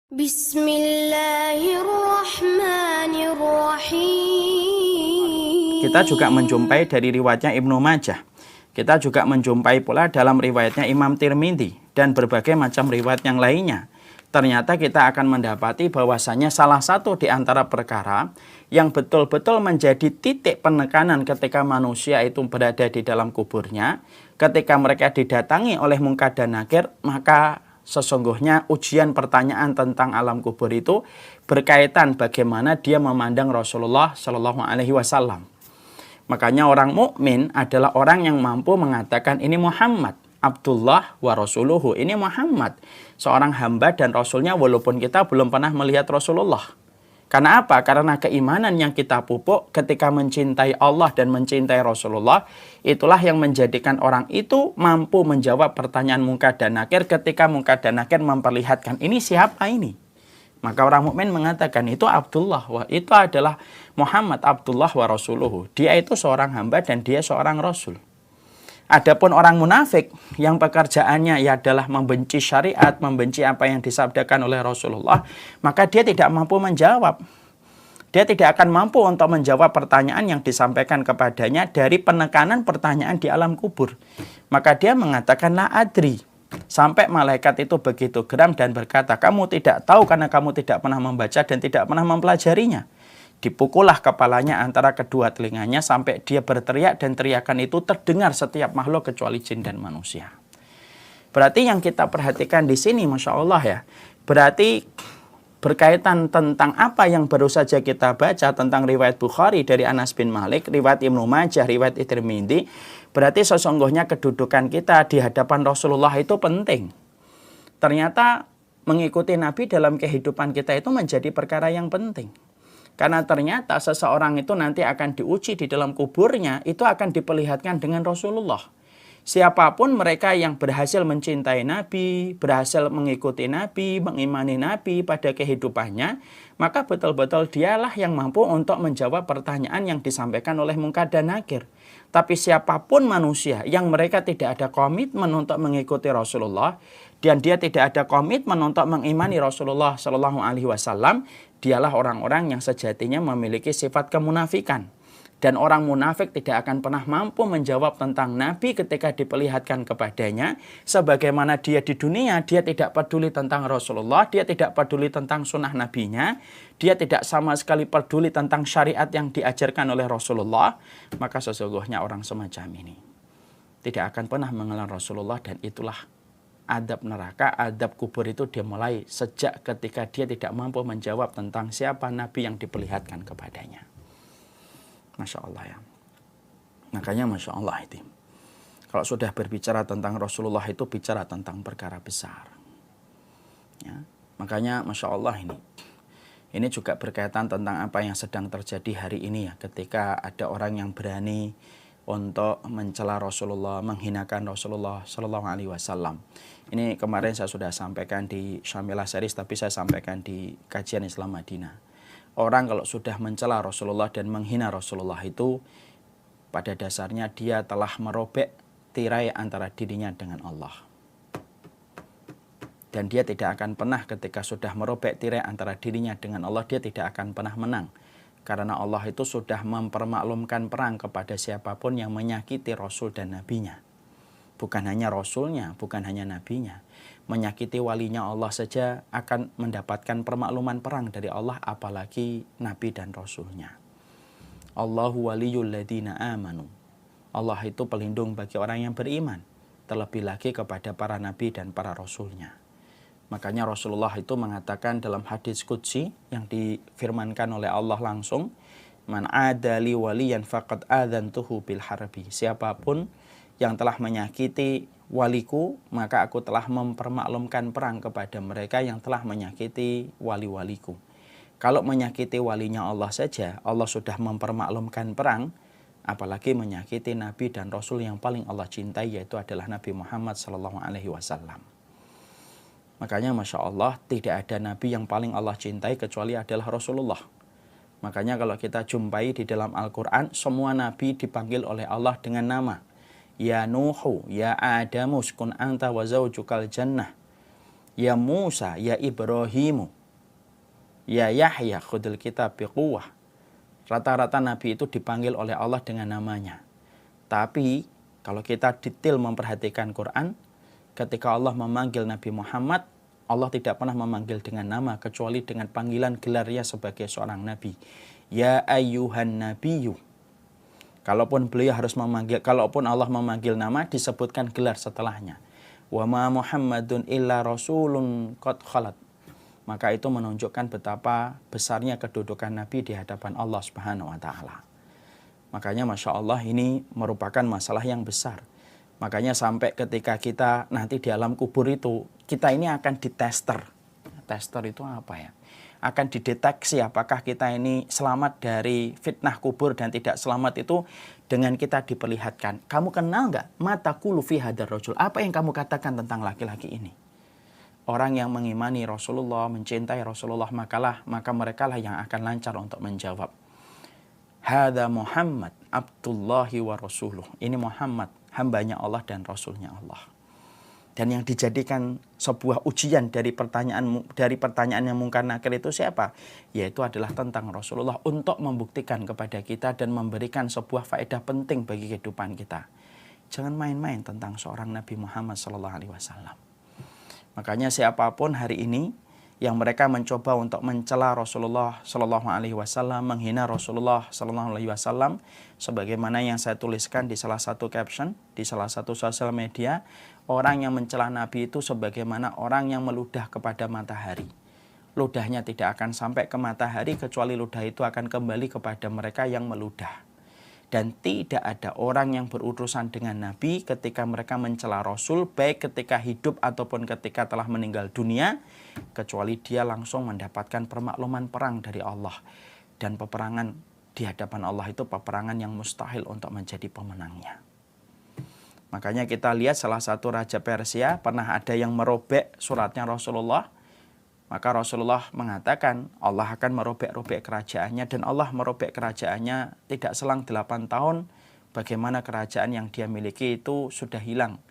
Bismillahirrahmanirrahim. Kita juga menjumpai dari riwayatnya Ibnu Majah. Kita juga menjumpai pula dalam riwayatnya Imam Tirmidzi dan berbagai macam riwayat yang lainnya. Ternyata kita akan mendapati bahwasanya salah satu di antara perkara yang betul-betul menjadi titik penekanan ketika manusia itu berada di dalam kuburnya, ketika mereka didatangi oleh Munkar dan Nakir, maka sesungguhnya ujian pertanyaan tentang alam kubur itu berkaitan bagaimana dia memandang Rasulullah Shallallahu Alaihi Wasallam. Makanya orang mukmin adalah orang yang mampu mengatakan ini Muhammad, Abdullah wa Rasuluhu. Ini Muhammad, seorang hamba dan Rasulnya, walaupun kita belum pernah melihat Rasulullah. Karena apa? Karena keimanan yang kita pupuk ketika mencintai Allah dan mencintai Rasulullah, itulah yang menjadikan orang itu mampu menjawab pertanyaan Munkar dan Nakir ketika Munkar dan Nakir memperlihatkan ini siapa ini. Maka orang mukmin mengatakan itu Abdullah, wah itu adalah Muhammad Abdullah wa Rasuluhu. Dia itu seorang hamba dan dia seorang Rasul. Adapun orang munafik yang pekerjaannya ya adalah membenci syariat, membenci apa yang disabdakan oleh Rasulullah, maka dia tidak mampu menjawab. Dia tidak akan mampu untuk menjawab pertanyaan yang disampaikan kepadanya dari penekanan pertanyaan di alam kubur. Maka dia mengatakan la adri. Sampai malaikat itu begitu geram dan berkata, kamu tidak tahu karena kamu tidak pernah membaca dan tidak pernah mempelajarinya. Dipukullah kepalanya antara kedua telinganya sampai dia berteriak dan teriakan itu terdengar setiap makhluk kecuali jin dan manusia. Berarti yang kita perhatikan di sini, Masya Allah ya, berarti berkaitan tentang apa yang baru saja kita baca tentang riwayat Bukhari dari Anas bin Malik, riwayat Ibnu Majah, riwayat Tirmidzi, berarti sesungguhnya kedudukan kita di hadapan Rasulullah itu penting. Ternyata mengikuti Nabi dalam kehidupan kita itu menjadi perkara yang penting. Karena ternyata seseorang itu nanti akan diuji di dalam kuburnya, itu akan diperlihatkan dengan Rasulullah. Siapapun mereka yang berhasil mencintai Nabi, berhasil mengikuti Nabi, mengimani Nabi pada kehidupannya, maka betul-betul dialah yang mampu untuk menjawab pertanyaan yang disampaikan oleh Munkar dan Nakir. Tapi siapapun manusia yang mereka tidak ada komitmen untuk mengikuti Rasulullah, dan dia tidak ada komitmen untuk mengimani Rasulullah Shallallahu Alaihi Wasallam, dialah orang-orang yang sejatinya memiliki sifat kemunafikan. Dan orang munafik tidak akan pernah mampu menjawab tentang Nabi ketika diperlihatkan kepadanya. Sebagaimana dia di dunia, dia tidak peduli tentang Rasulullah, dia tidak peduli tentang sunnah Nabinya, dia tidak sama sekali peduli tentang syariat yang diajarkan oleh Rasulullah. Maka sesungguhnya orang semacam ini tidak akan pernah mengenal Rasulullah, dan itulah adab neraka, adab kubur itu dimulai sejak ketika dia tidak mampu menjawab tentang siapa Nabi yang diperlihatkan kepadanya. Masya Allah ya. Makanya Masya Allah itu, kalau sudah berbicara tentang Rasulullah itu bicara tentang perkara besar. Ya. Makanya Masya Allah ini juga berkaitan tentang apa yang sedang terjadi hari ini ya. Ketika ada orang yang berani untuk mencela Rasulullah, menghinakan Rasulullah Shallallahu Alaihi Wasallam. Ini kemarin saya sudah sampaikan di Syamilah Series, tapi saya sampaikan di kajian Islam Madinah. Orang kalau sudah mencela Rasulullah dan menghina Rasulullah itu, pada dasarnya dia telah merobek tirai antara dirinya dengan Allah. Dan dia tidak akan pernah, ketika sudah merobek tirai antara dirinya dengan Allah, dia tidak akan pernah menang. Karena Allah itu sudah mempermaklumkan perang kepada siapapun yang menyakiti Rasul dan Nabinya. Bukan hanya Rasulnya, bukan hanya Nabinya. Menyakiti walinya Allah saja akan mendapatkan permakluman perang dari Allah, apalagi Nabi dan Rasulnya. Allahu waliyul ladina amanu. Allah itu pelindung bagi orang yang beriman. Terlebih lagi kepada para Nabi dan para Rasulnya. Makanya Rasulullah itu mengatakan dalam hadis qudsi yang difirmankan oleh Allah langsung, man adali waliyan faqad adzantuhu bil harbi. Siapapun yang telah menyakiti waliku, maka aku telah mempermaklumkan perang kepada mereka yang telah menyakiti wali-waliku. Kalau menyakiti walinya Allah saja, Allah sudah mempermaklumkan perang, apalagi menyakiti Nabi dan Rasul yang paling Allah cintai, yaitu adalah Nabi Muhammad SAW. Makanya Masya Allah, tidak ada Nabi yang paling Allah cintai kecuali adalah Rasulullah. Makanya kalau kita jumpai di dalam Al-Quran, semua Nabi dipanggil oleh Allah dengan nama. Ya Nuhu, ya Adamu, uskun anta wa zawjukal jannah. Ya Musa, ya Ibrahimu, Ya Yahya khudil kitab biquwah. Rata-rata nabi itu dipanggil oleh Allah dengan namanya. Tapi kalau kita detail memperhatikan Quran, ketika Allah memanggil Nabi Muhammad, Allah tidak pernah memanggil dengan nama kecuali dengan panggilan gelarnya sebagai seorang nabi. Ya ayyuhan nabiyyu. Kalaupun Allah memanggil nama, disebutkan gelar setelahnya. Wa ma Muhammadun illa rasulun qad khalat. Maka itu menunjukkan betapa besarnya kedudukan Nabi di hadapan Allah Subhanahu wa ta'ala. Makanya Masya Allah ini merupakan masalah yang besar. Makanya sampai ketika kita nanti di alam kubur itu, kita ini akan ditester. Tester itu apa ya? Akan dideteksi apakah kita ini selamat dari fitnah kubur dan tidak selamat itu dengan kita diperlihatkan. Kamu kenal nggak mata kulu fi hadar rajul? Apa yang kamu katakan tentang laki-laki ini? Orang yang mengimani Rasulullah, mencintai Rasulullah, maka mereka lah yang akan lancar untuk menjawab. Hada Muhammad Abdullahi wa Rasuluh. Ini Muhammad, hambanya Allah dan Rasulnya Allah. Dan yang dijadikan sebuah ujian dari pertanyaan yang mungkar nakir itu siapa? Yaitu adalah tentang Rasulullah untuk membuktikan kepada kita dan memberikan sebuah faedah penting bagi kehidupan kita. Jangan main-main tentang seorang Nabi Muhammad SAW. Makanya siapapun hari ini yang mereka mencoba untuk mencela Rasulullah Sallallahu Alaihi Wasallam, menghina Rasulullah Sallallahu Alaihi Wasallam, sebagaimana yang saya tuliskan di salah satu caption di salah satu sosial media, orang yang mencela Nabi itu sebagaimana orang yang meludah kepada matahari. Ludahnya tidak akan sampai ke matahari kecuali ludah itu akan kembali kepada mereka yang meludah. Dan tidak ada orang yang berurusan dengan Nabi ketika mereka mencela Rasul, baik ketika hidup ataupun ketika telah meninggal dunia, kecuali dia langsung mendapatkan permakluman perang dari Allah. Dan peperangan di hadapan Allah itu peperangan yang mustahil untuk menjadi pemenangnya. Makanya kita lihat salah satu raja Persia pernah ada yang merobek suratnya Rasulullah. Maka Rasulullah mengatakan Allah akan merobek-robek kerajaannya, dan Allah merobek kerajaannya tidak selang 8 tahun. Bagaimana kerajaan yang dia miliki itu sudah hilang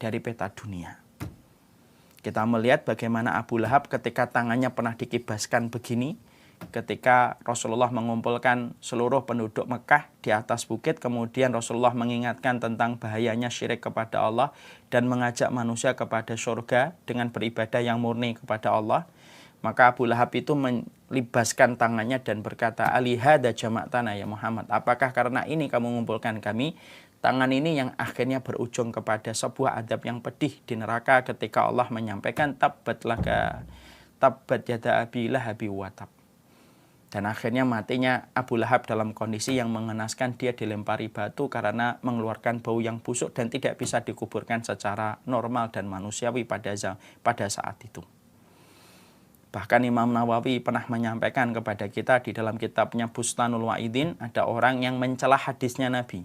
dari peta dunia. Kita melihat bagaimana Abu Lahab ketika tangannya pernah dikibaskan begini, ketika Rasulullah mengumpulkan seluruh penduduk Mekah di atas bukit, kemudian Rasulullah mengingatkan tentang bahayanya syirik kepada Allah dan mengajak manusia kepada surga dengan beribadah yang murni kepada Allah. Maka Abu Lahab itu melibaskan tangannya dan berkata, alihada jama'tana ya Muhammad, apakah karena ini kamu mengumpulkan kami? Tangan ini yang akhirnya berujung kepada sebuah adab yang pedih di neraka ketika Allah menyampaikan tabbat yada abi lahabi watab. Dan akhirnya matinya Abu Lahab dalam kondisi yang mengenaskan, dia dilempari batu karena mengeluarkan bau yang busuk dan tidak bisa dikuburkan secara normal dan manusiawi pada saat itu. Bahkan Imam Nawawi pernah menyampaikan kepada kita di dalam kitabnya Bustanul Wa'idin, ada orang yang mencela hadisnya Nabi.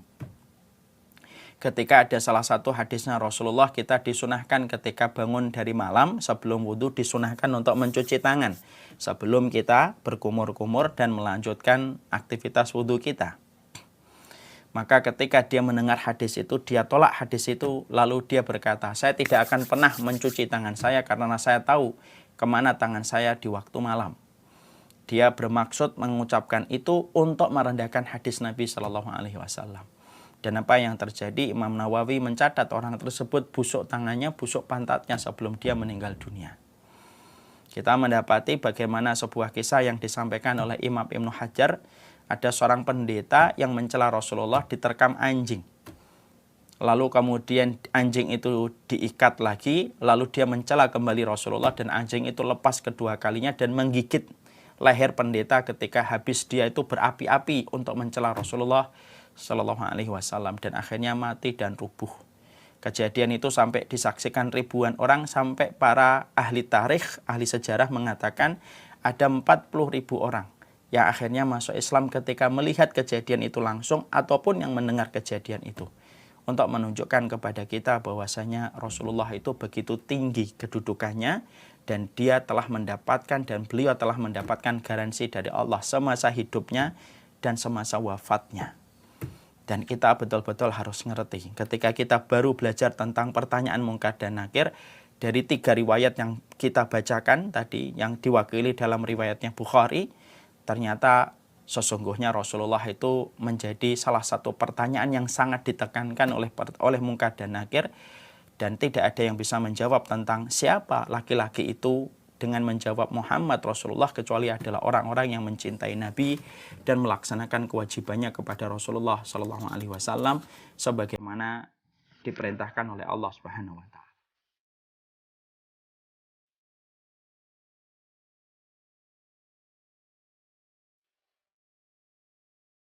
Ketika ada salah satu hadisnya Rasulullah, kita disunahkan ketika bangun dari malam sebelum wudhu disunahkan untuk mencuci tangan sebelum kita berkumur-kumur dan melanjutkan aktivitas wudhu kita. Maka ketika dia mendengar hadis itu, dia tolak hadis itu, lalu dia berkata, saya tidak akan pernah mencuci tangan saya karena saya tahu kemana tangan saya di waktu malam. Dia bermaksud mengucapkan itu untuk merendahkan hadis Nabi Shallallahu Alaihi Wasallam. Dan apa yang terjadi, Imam Nawawi mencatat orang tersebut busuk tangannya, busuk pantatnya sebelum dia meninggal dunia. Kita mendapati bagaimana sebuah kisah yang disampaikan oleh Imam Ibnu Hajar. Ada seorang pendeta yang mencela Rasulullah, diterkam anjing. Lalu kemudian anjing itu diikat lagi, lalu dia mencela kembali Rasulullah dan anjing itu lepas kedua kalinya dan menggigit leher pendeta ketika habis dia itu berapi-api untuk mencela Rasulullah Shallallahu Alaihi Wasallam, dan akhirnya mati dan rubuh. Kejadian itu sampai disaksikan ribuan orang, sampai para ahli tarikh, ahli sejarah mengatakan ada 40.000 orang yang akhirnya masuk Islam ketika melihat kejadian itu langsung ataupun yang mendengar kejadian itu. Untuk menunjukkan kepada kita bahwasanya Rasulullah itu begitu tinggi kedudukannya dan dia telah mendapatkan dan beliau telah mendapatkan garansi dari Allah semasa hidupnya dan semasa wafatnya. Dan kita betul-betul harus ngerti ketika kita baru belajar tentang pertanyaan mungkar dan nakir, dari 3 riwayat yang kita bacakan tadi, yang diwakili dalam riwayatnya Bukhari, ternyata sesungguhnya Rasulullah itu menjadi salah satu pertanyaan yang sangat ditekankan oleh Munkar dan Nakir, dan tidak ada yang bisa menjawab tentang siapa laki-laki itu dengan menjawab Muhammad Rasulullah, kecuali adalah orang-orang yang mencintai Nabi dan melaksanakan kewajibannya kepada Rasulullah Shallallahu Alaihi Wasallam sebagaimana diperintahkan oleh Allah Subhanahu Wa Taala.